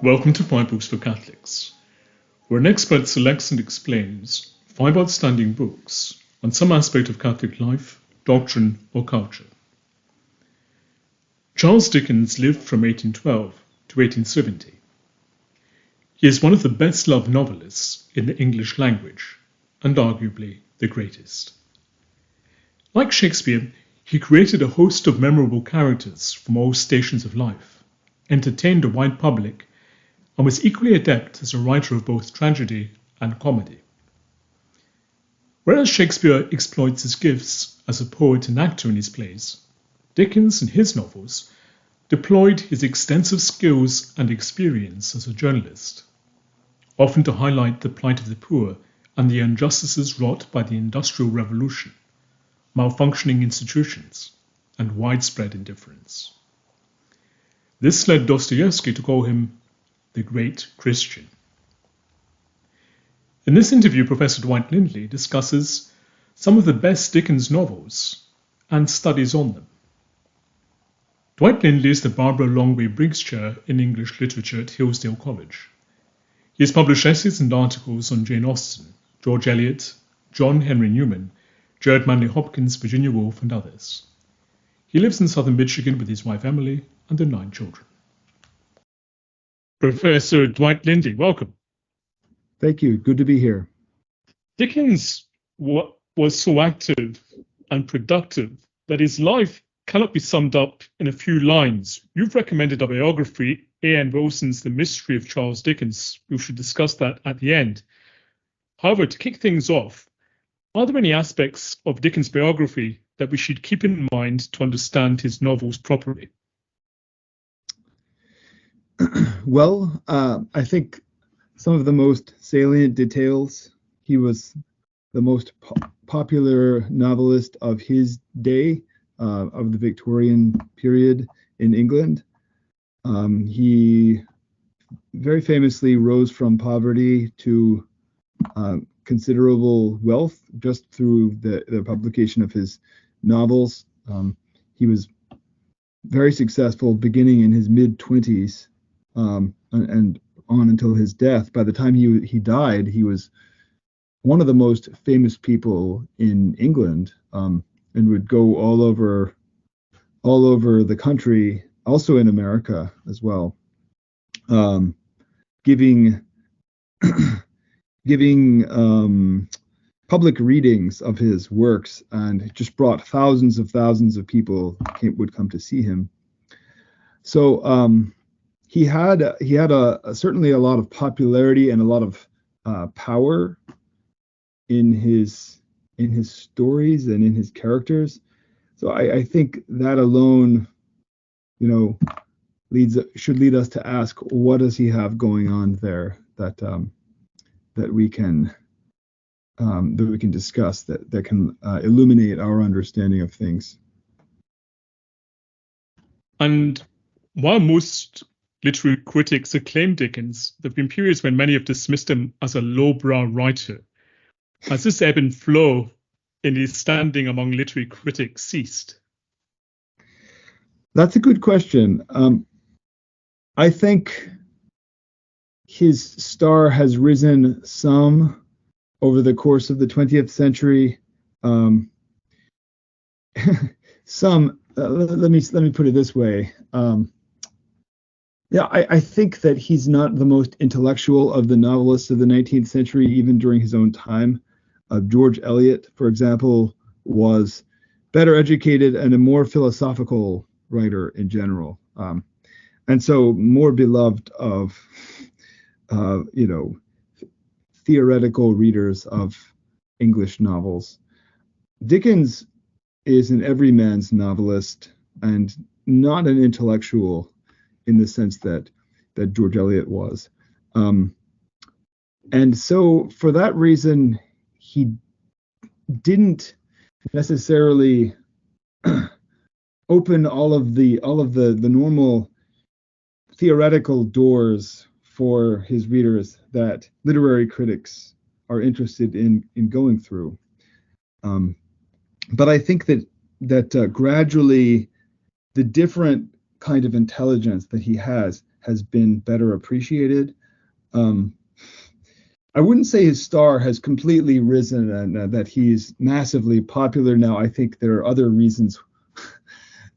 Welcome to 5 Books for Catholics, where an expert selects and explains 5 outstanding books on some aspect of Catholic life, doctrine, or culture. Charles Dickens lived from 1812 to 1870. He is one of the best-loved novelists in the English language, and arguably the greatest. Like Shakespeare, he created a host of memorable characters from all stations of life, entertained a wide public, and was equally adept as a writer of both tragedy and comedy. Whereas Shakespeare exploits his gifts as a poet and actor in his plays, Dickens in his novels deployed his extensive skills and experience as a journalist, often to highlight the plight of the poor and the injustices wrought by the Industrial Revolution, malfunctioning institutions, and widespread indifference. This led Dostoevsky to call him the Great Christian. In this interview, Professor Dwight Lindley discusses some of the best Dickens novels and studies on them. Dwight Lindley is the Barbara Longway Briggs Chair in English Literature at Hillsdale College. He has published essays and articles on Jane Austen, George Eliot, John Henry Newman, Jared Manley Hopkins, Virginia Woolf, and others. He lives in southern Michigan with his wife Emily and their 9 children. Professor Dwight Lindley, welcome. Thank you. Good to be here. Dickens was so active and productive that his life cannot be summed up in a few lines. You've recommended a biography, A.N. Wilson's The Mystery of Charles Dickens. We should discuss that at the end. However, to kick things off, are there any aspects of Dickens' biography that we should keep in mind to understand his novels properly? Well, I think some of the most salient details: he was the most popular novelist of his day, of the Victorian period in England. He very famously rose from poverty to considerable wealth just through the publication of his novels. He was very successful beginning in his mid-20s and on until his death. By the time he died, he was one of the most famous people in England, and would go all over the country, also in America as well, giving public readings of his works, and just brought thousands of people would come to see him. So he had certainly a lot of popularity and a lot of power in his stories and in his characters. So I think that alone, should lead us to ask, what does he have going on there that we can discuss, that can illuminate our understanding of things. And while most literary critics acclaim Dickens, there have been periods when many have dismissed him as a lowbrow writer. Has this ebb and flow in his standing among literary critics ceased? That's a good question. I think his star has risen some over the course of the 20th century. Let me put it this way. I think that he's not the most intellectual of the novelists of the 19th century, even during his own time. George Eliot, for example, was better educated and a more philosophical writer in general, and so more beloved of theoretical readers of English novels. Dickens is an everyman's novelist and not an intellectual in the sense that George Eliot was. And so for that reason, he didn't necessarily open all of the normal theoretical doors for his readers that literary critics are interested in going through. But I think that gradually the different kind of intelligence that he has has been better appreciated. I wouldn't say his star has completely risen and that he's massively popular now. I think there are other reasons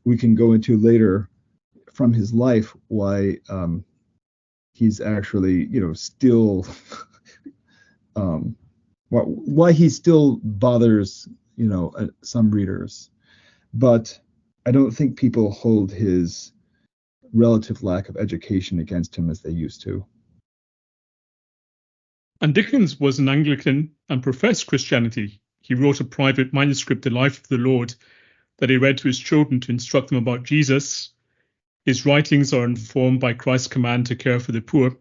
we can go into later from his life why he's actually, still why he still bothers, some readers. But I don't think people hold his relative lack of education against him as they used to. And Dickens was an Anglican and professed Christianity. He wrote a private manuscript, The Life of the Lord, that he read to his children to instruct them about Jesus. His writings are informed by Christ's command to care for the poor.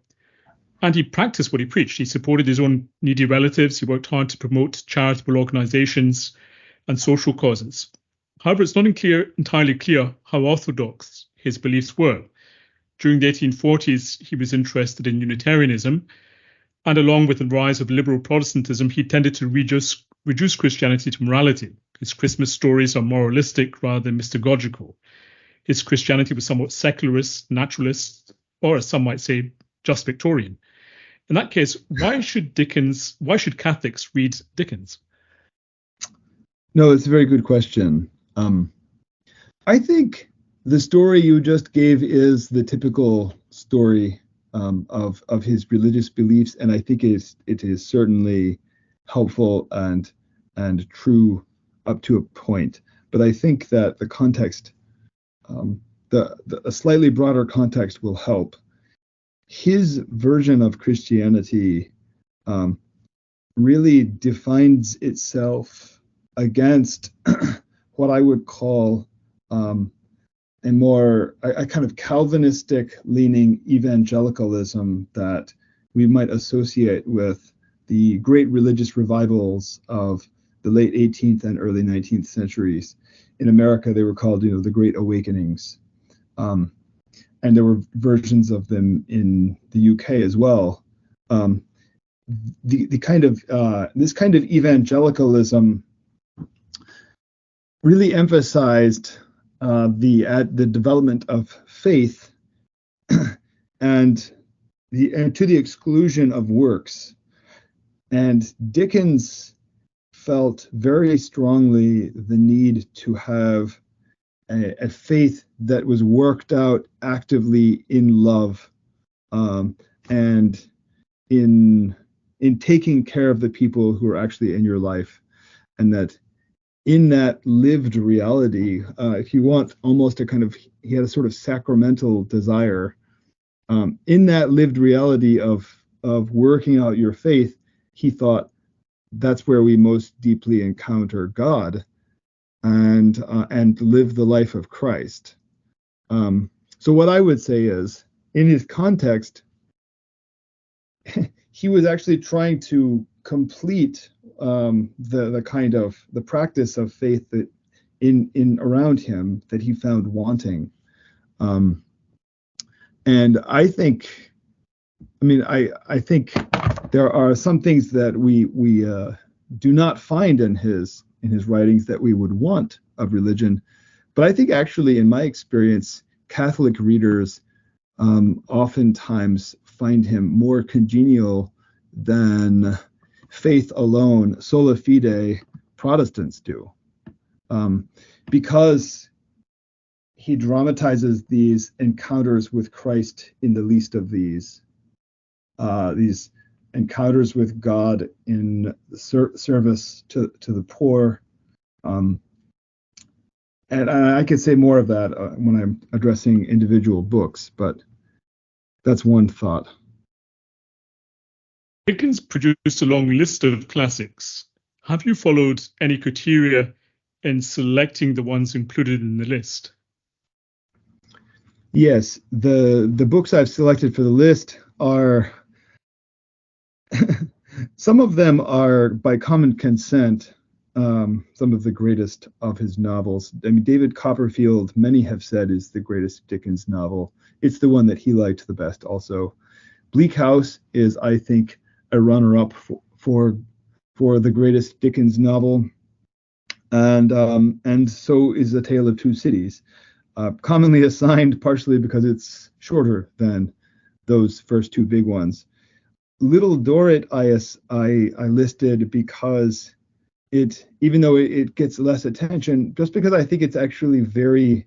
And he practiced what he preached. He supported his own needy relatives. He worked hard to promote charitable organizations and social causes. However, it's not entirely clear how orthodox his beliefs were. During the 1840s, he was interested in Unitarianism, and along with the rise of liberal Protestantism, he tended to reduce Christianity to morality. His Christmas stories are moralistic rather than mystagogical. His Christianity was somewhat secularist, naturalist, or as some might say, just Victorian. In that case, why should Catholics read Dickens? No, it's a very good question. I think the story you just gave is the typical story of his religious beliefs, and I think it is certainly helpful and true up to a point. But I think that the context, a slightly broader context, will help. His version of Christianity really defines itself against what I would call a kind of Calvinistic leaning evangelicalism that we might associate with the great religious revivals of the late 18th and early 19th centuries. In America, they were called, the Great Awakenings. And there were versions of them in the UK as well. This kind of evangelicalism really emphasized the development of faith and to the exclusion of works. And Dickens felt very strongly the need to have a faith that was worked out actively in love, and in taking care of the people who are actually in your life, and that in that lived reality, if you want, almost he had a sort of sacramental desire. In that lived reality of working out your faith, he thought that's where we most deeply encounter God and live the life of Christ. So what I would say is, in his context, he was actually trying to complete the practice of faith that in around him that he found wanting. And I think there are some things that we do not find in his writings that we would want of religion. But I think actually, in my experience, Catholic readers oftentimes find him more congenial than faith alone, sola fide, Protestants do, because he dramatizes these encounters with Christ in the least of these encounters with God in service to the poor. And I could say more of that when I'm addressing individual books, but that's one thought. Dickens produced a long list of classics. Have you followed any criteria in selecting the ones included in the list? Yes, the books I've selected for the list are some of them are by common consent, some of the greatest of his novels. I mean, David Copperfield, many have said, is the greatest Dickens novel. It's the one that he liked the best also. Bleak House is, I think, a runner-up for the greatest Dickens novel, and so is A Tale of Two Cities, commonly assigned partially because it's shorter than those first two big ones. Little Dorrit I listed because even though it gets less attention, just because I think it's actually very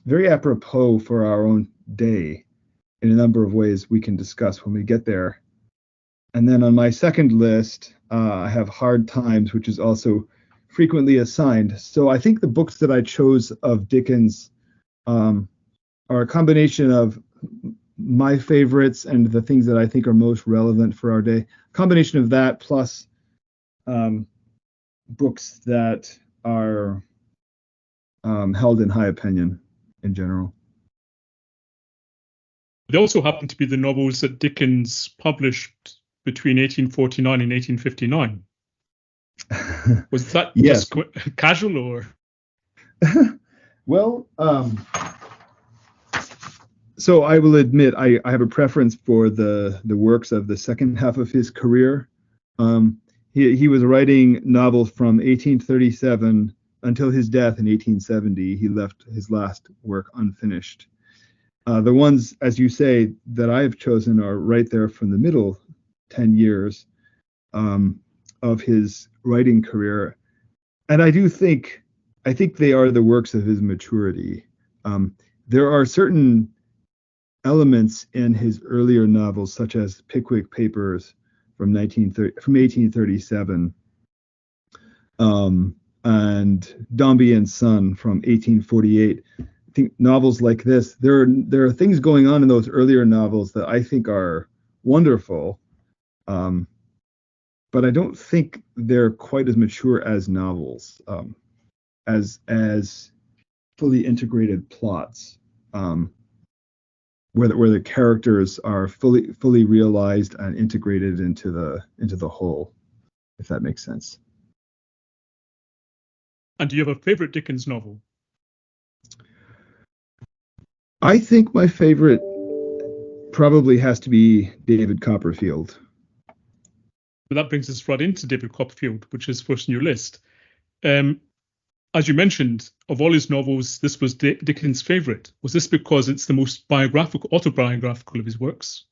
very apropos for our own day in a number of ways we can discuss when we get there. And then on my second list, I have Hard Times, which is also frequently assigned. So I think the books that I chose of Dickens are a combination of my favorites and the things that I think are most relevant for our day. Combination of that plus books that are held in high opinion in general. They also happen to be the novels that Dickens published between 1849 and 1859. Was that yes. just casual or? Well, so I will admit I have a preference for the works of the second half of his career. He was writing novels from 1837 until his death in 1870. He left his last work unfinished. The ones, as you say, that I have chosen are right there from the middle 10 years of his writing career. And I think they are the works of his maturity. There are certain elements in his earlier novels, such as Pickwick Papers from 1837, and Dombey and Son from 1848. I think novels like this, there are things going on in those earlier novels that I think are wonderful, but I don't think they're quite as mature as novels, as fully integrated plots, where the characters are fully realized and integrated into the whole, if that makes sense. And do you have a favorite Dickens novel? I think my favorite probably has to be David Copperfield. Well, that brings us right into David Copperfield, which is first on your list. As you mentioned, of all his novels, this was Dickens' favorite. Was this because it's the most autobiographical of his works?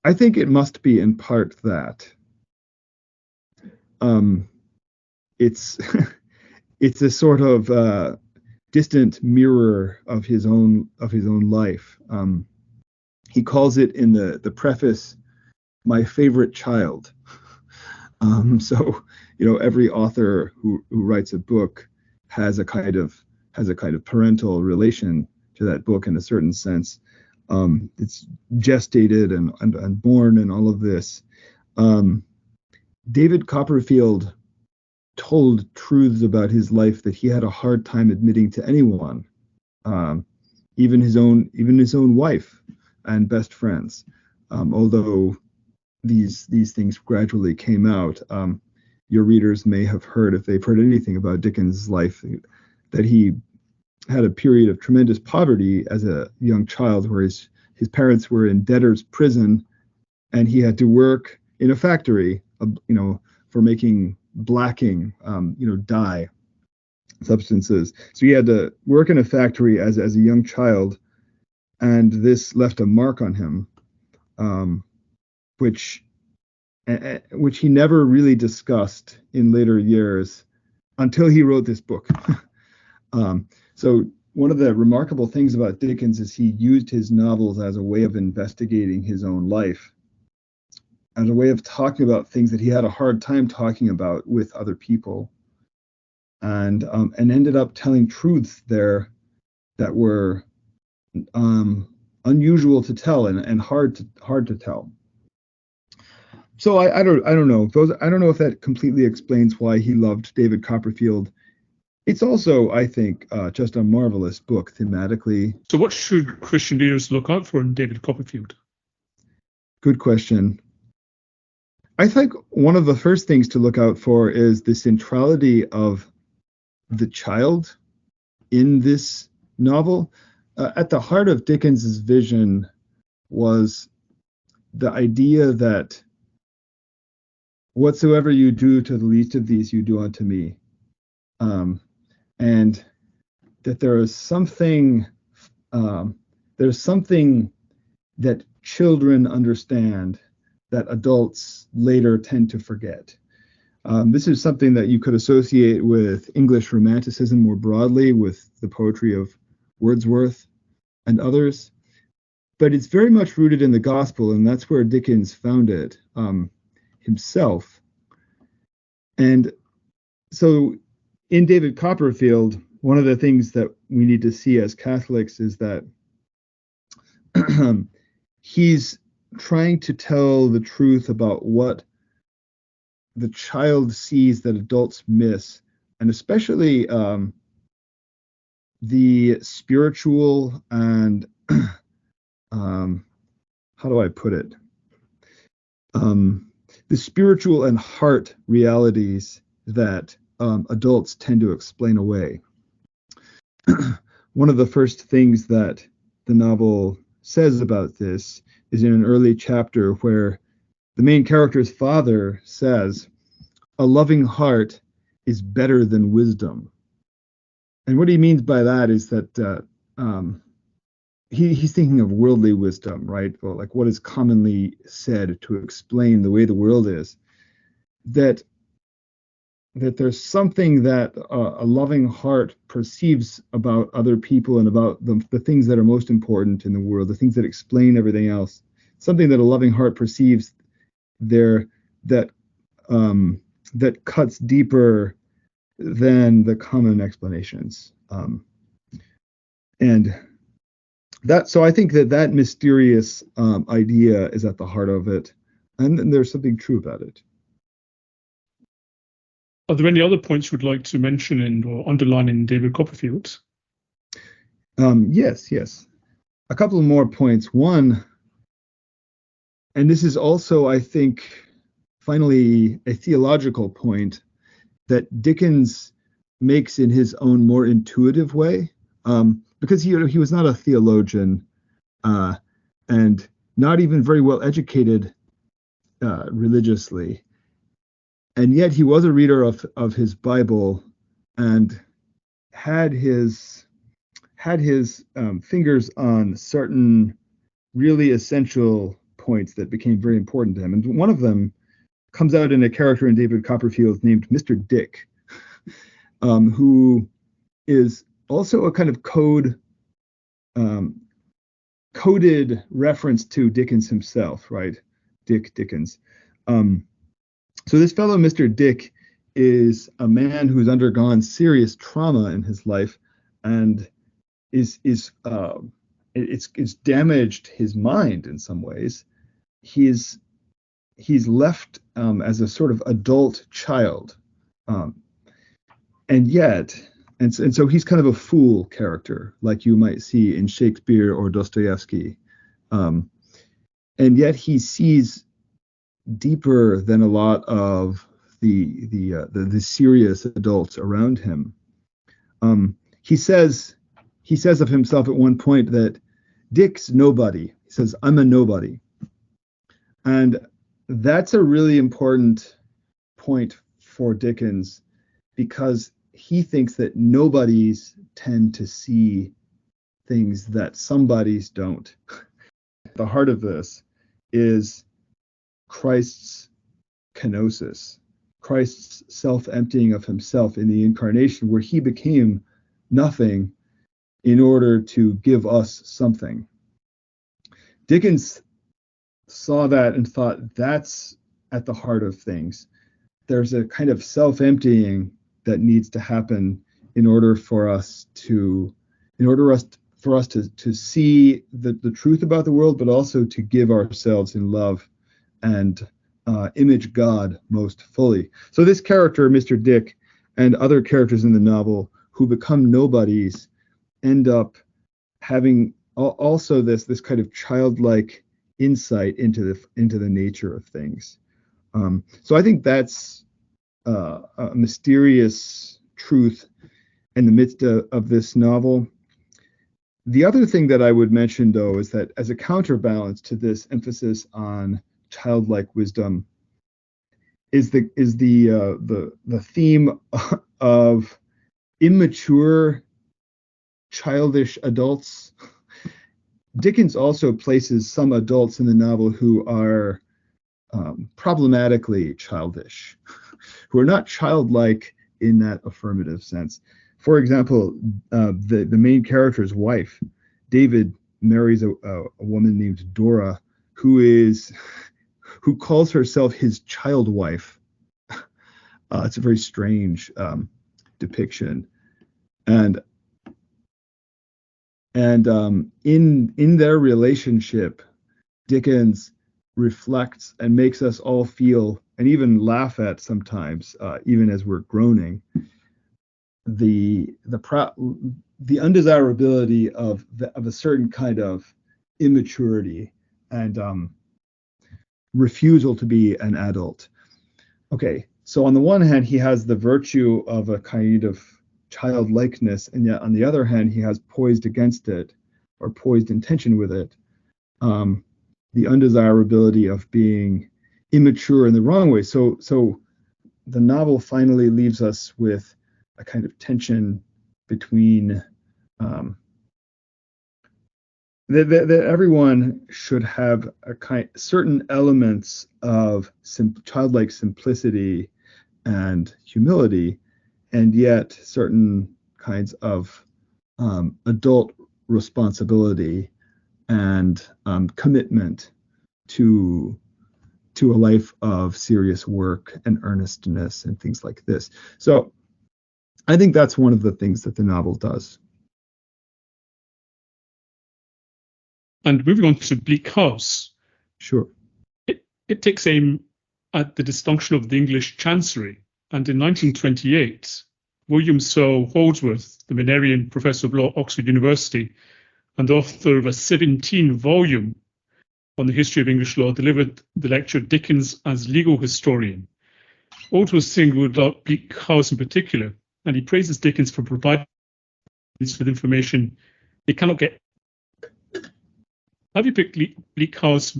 I think it must be in part that. It's it's a sort of distant mirror of his own life. He calls it in the preface, "My favorite child." So every author who writes a book has a kind of parental relation to that book in a certain sense. It's gestated and born and all of this. David Copperfield told truths about his life that he had a hard time admitting to anyone, even his own wife and best friends. Although these things gradually came out, your readers may have heard, if they've heard anything about Dickens' life, that he had a period of tremendous poverty as a young child, where his parents were in debtor's prison, and he had to work in a factory, for making blacking, dye substances. So he had to work in a factory as a young child, and this left a mark on him, which he never really discussed in later years until he wrote this book. So one of the remarkable things about Dickens is he used his novels as a way of investigating his own life, as a way of talking about things that he had a hard time talking about with other people, and ended up telling truths there that were unusual to tell and hard to tell. So I don't know. I don't know if that completely explains why he loved David Copperfield. It's also, I think, just a marvelous book thematically. So what should Christian readers look out for in David Copperfield? Good question. I think one of the first things to look out for is the centrality of the child in this novel. At the heart of Dickens's vision was the idea that whatsoever you do to the least of these, you do unto me. And that there is something there's something that children understand that adults later tend to forget. This is something that you could associate with English Romanticism more broadly, with the poetry of Wordsworth and others. But it's very much rooted in the gospel, and that's where Dickens found it himself. And so in David Copperfield, one of the things that we need to see as Catholics is that he's trying to tell the truth about what the child sees that adults miss, and especially the spiritual and how do I put it? The spiritual and heart realities that adults tend to explain away. One of the first things that the novel says about this is in an early chapter where the main character's father says, "A loving heart is better than wisdom." And what he means by that is that he's thinking of worldly wisdom, right? Well, like what is commonly said to explain the way the world is. That there's something that a loving heart perceives about other people and about the things that are most important in the world, the things that explain everything else. Something that a loving heart perceives there that cuts deeper than the common explanations. And that, so I think that mysterious idea is at the heart of it, and there's something true about it. Are there any other points you'd like to mention and or underline in David Copperfield? Yes. A couple of more points. One, and this is also, I think, finally a theological point that Dickens makes in his own more intuitive way, because he was not a theologian and not even very well educated religiously. And yet he was a reader of his Bible and had his fingers on certain really essential points that became very important to him. And one of them comes out in a character in David Copperfield named Mr. Dick, who is also a kind of coded reference to Dickens himself, right? Dickens. So this fellow, Mr. Dick, is a man who's undergone serious trauma in his life, and it's damaged his mind in some ways. He's left as a sort of adult child, and so he's kind of a fool character, like you might see in Shakespeare or Dostoevsky, and yet he sees deeper than a lot of the serious adults around him. He says of himself at one point that Dick's nobody. He says, "I'm a nobody," and that's a really important point for Dickens, because he thinks that nobodies tend to see things that somebodies don't. The heart of this is Christ's kenosis, Christ's self-emptying of himself in the incarnation, where he became nothing in order to give us something. Dickens saw that and thought that's at the heart of things. There's a kind of self-emptying that needs to happen in order for us to see the truth about the world, but also to give ourselves in love and image God most fully. So this character, Mr. Dick, and other characters in the novel who become nobodies end up having also this kind of childlike insight into the nature of things. So I think that's a mysterious truth in the midst of this novel. The other thing that I would mention, though, is that as a counterbalance to this emphasis on childlike wisdom is the theme of immature, childish adults Dickens also places some adults in the novel who are problematically childish, who are not childlike in that affirmative sense. For example, the main character's wife, David, marries a woman named Dora, who calls herself his child wife. It's a very strange depiction, and in their relationship, Dickens reflects and makes us all feel and even laugh at sometimes, even as we're groaning, the undesirability of a certain kind of immaturity and refusal to be an adult. Okay, so on the one hand, he has the virtue of a kind of childlikeness, and yet on the other hand, he has poised against it, or poised in tension with it, the undesirability of being immature in the wrong way. So the novel finally leaves us with a kind of tension between that everyone should have certain elements of childlike simplicity and humility, and yet certain kinds of adult responsibility and commitment to a life of serious work and earnestness and things like this. So I think that's one of the things that the novel does. And moving on to Bleak House. Sure. It takes aim at the dysfunction of the English Chancery. And in 1928, William Searle Holdsworth, the Minerian Professor of Law at Oxford University and author of a 17-volume on the history of English law, delivered the lecture Dickens as Legal Historian. Holdsworth singled out Bleak House in particular, and he praises Dickens for providing us with information they cannot get. Have you picked Bleak House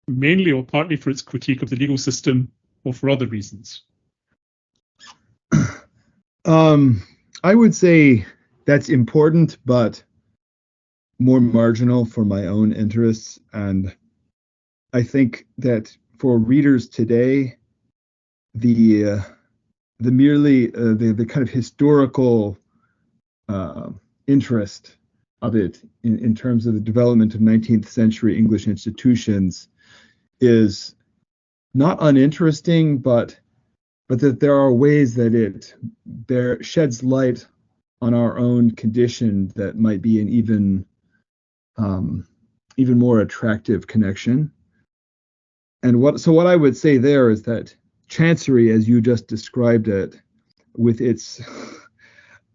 mainly or partly for its critique of the legal system, or for other reasons? I would say that's important, but more marginal for my own interests. And I think that for readers today, the kind of historical interest of it in terms of the development of 19th century English institutions is not uninteresting, but that there are ways that it sheds light on our own condition that might be an even more attractive connection. And what I would say there is that Chancery, as you just described it, with its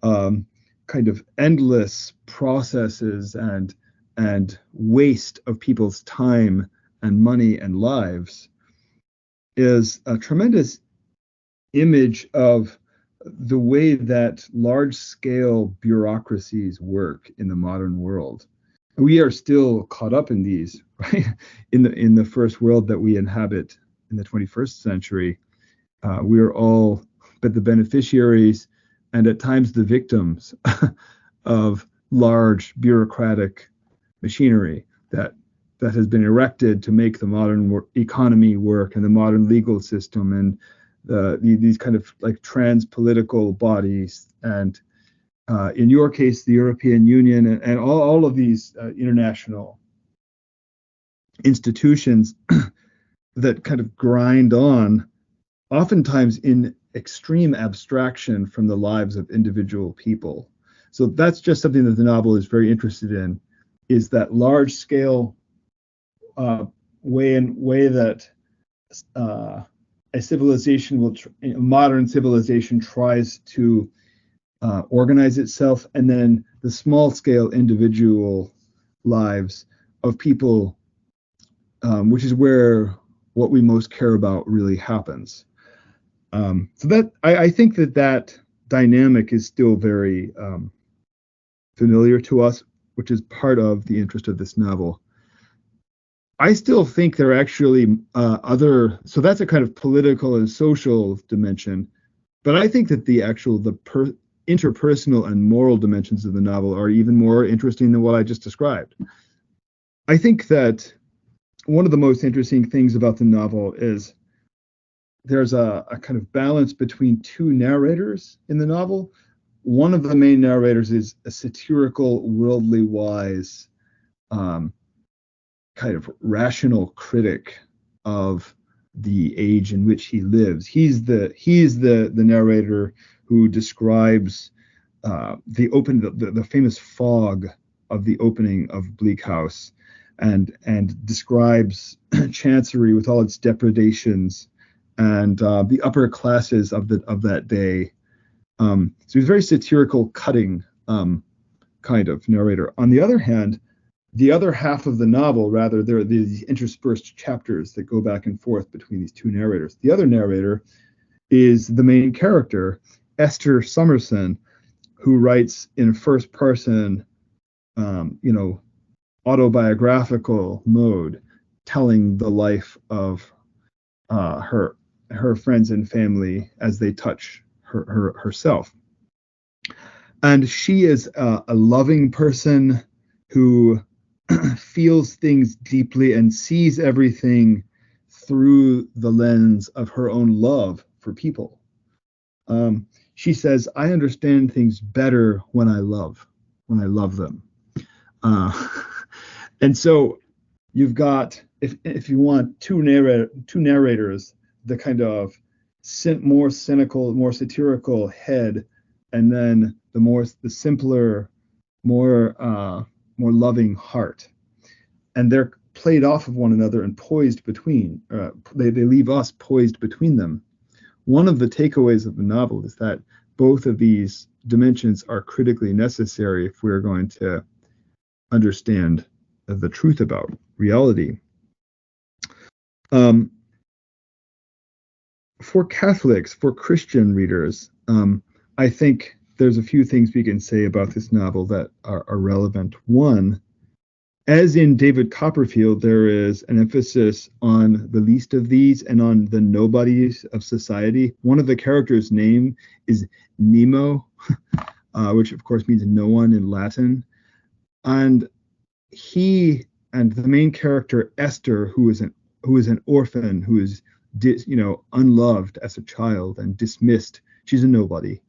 kind of endless processes and waste of people's time and money and lives, is a tremendous image of the way that large-scale bureaucracies work in the modern world. We are still caught up in these, right? In the first world that we inhabit in the 21st century, we are all but the beneficiaries and at times the victims of large bureaucratic machinery that has been erected to make the modern economy work and the modern legal system and these kind of like trans-political bodies and in your case the European Union and all of these international institutions that kind of grind on, oftentimes in extreme abstraction from the lives of individual people. So that's just something that the novel is very interested in, is that large scale way that a civilization a modern civilization tries to organize itself, and then the small scale individual lives of people, which is where what we most care about really happens. So that I think that dynamic is still very familiar to us, which is part of the interest of this novel. I still think there are actually so that's a kind of political and social dimension, but I think that the interpersonal and moral dimensions of the novel are even more interesting than what I just described. I think that one of the most interesting things about the novel is there's a kind of balance between two narrators in the novel. One of the main narrators is a satirical, worldly wise, um, kind of rational critic of the age in which he lives. He's the narrator who describes the famous fog of the opening of Bleak House, and describes Chancery with all its depredations and the upper classes of that day. So he's a very satirical, cutting kind of narrator. On the other hand, the other half of the novel, rather, there are these interspersed chapters that go back and forth between these two narrators. The other narrator is the main character, Esther Summerson, who writes in first person, autobiographical mode, telling the life of her friends and family as they touch herself. And she is a loving person who feels things deeply and sees everything through the lens of her own love for people. She says, "I understand things better when I love them." Uh, and so you've got, if you want, two narrators, the kind of more cynical, more satirical head, and then the simpler, more loving heart, and they're played off of one another and poised between. They leave us poised between them. One of the takeaways of the novel is that both of these dimensions are critically necessary if we're going to understand the truth about reality. For Catholics, for Christian readers, I think there's a few things we can say about this novel that are relevant. One, as in David Copperfield, there is an emphasis on the least of these and on the nobodies of society. One of the characters' name is Nemo, which of course means no one in Latin. And he and the main character Esther, who is an orphan, who is unloved as a child and dismissed. She's a nobody.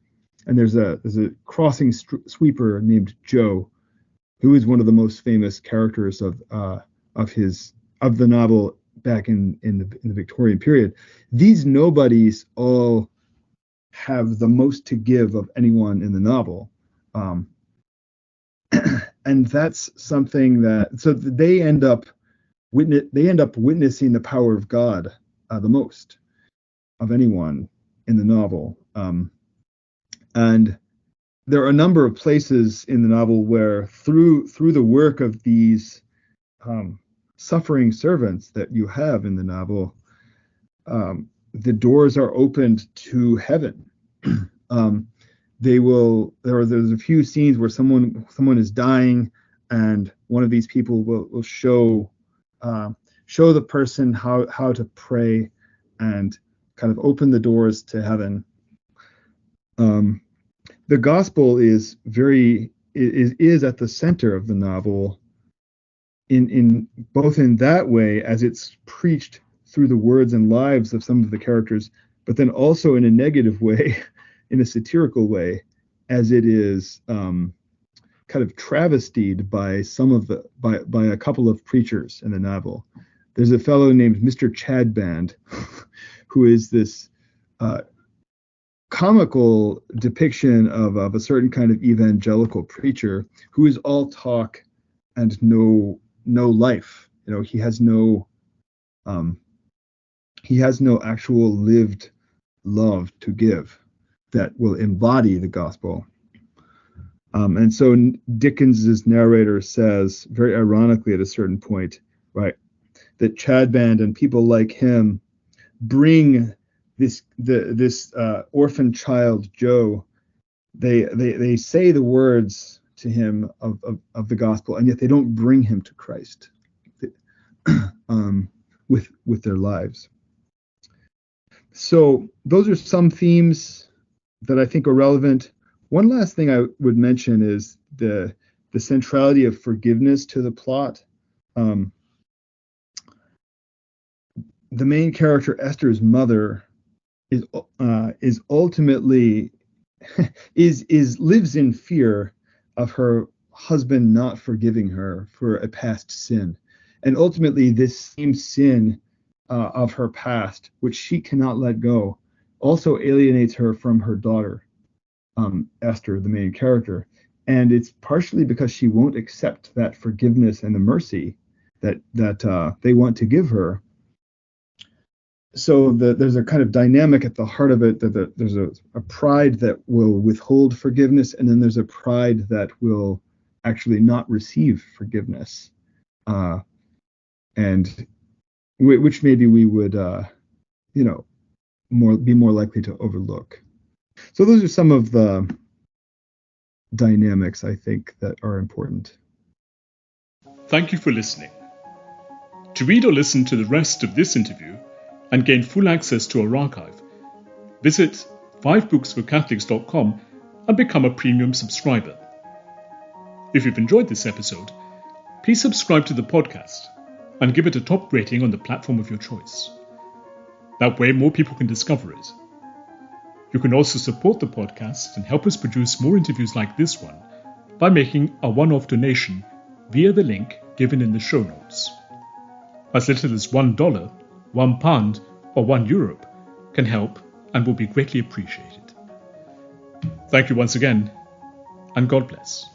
And there's a crossing sweeper named Joe, who is one of the most famous characters of the novel back in the Victorian period. These nobodies all have the most to give of anyone in the novel. And that's something so they end up witnessing the power of God the most of anyone in the novel. And there are a number of places in the novel where through the work of these suffering servants that you have in the novel, the doors are opened to heaven. There's a few scenes where someone is dying, and one of these people will show the person how to pray and kind of open the doors to heaven. The gospel is at the center of the novel, in both in that way as it's preached through the words and lives of some of the characters, but then also in a negative way, in a satirical way, as it is kind of travestied by by a couple of preachers in the novel. There's a fellow named Mr. Chadband, who is this comical depiction of a certain kind of evangelical preacher who is all talk and no life. He has no actual lived love to give that will embody the gospel. And so Dickens's narrator says, very ironically at a certain point, right, that Chadband and people like him bring this orphan child Joe. They say the words to him of the gospel, and yet they don't bring him to Christ with their lives. So those are some themes that I think are relevant. One last thing I would mention is the centrality of forgiveness to the plot. the main character Esther's mother is ultimately lives in fear of her husband not forgiving her for a past sin, and ultimately this same sin of her past, which she cannot let go, also alienates her from her daughter, Esther, the main character. And it's partially because she won't accept that forgiveness and the mercy that they want to give her. So there's a kind of dynamic at the heart of it, that there's a pride that will withhold forgiveness, and then there's a pride that will actually not receive forgiveness, and which maybe we would, be more likely to overlook. So those are some of the dynamics, I think, that are important. Thank you for listening. To read or listen to the rest of this interview and gain full access to our archive, visit 5booksforcatholics.com and become a premium subscriber. If you've enjoyed this episode, please subscribe to the podcast and give it a top rating on the platform of your choice. That way more people can discover it. You can also support the podcast and help us produce more interviews like this one by making a one-off donation via the link given in the show notes. As little as $1, £1, or €1 can help and will be greatly appreciated. Thank you once again, and God bless.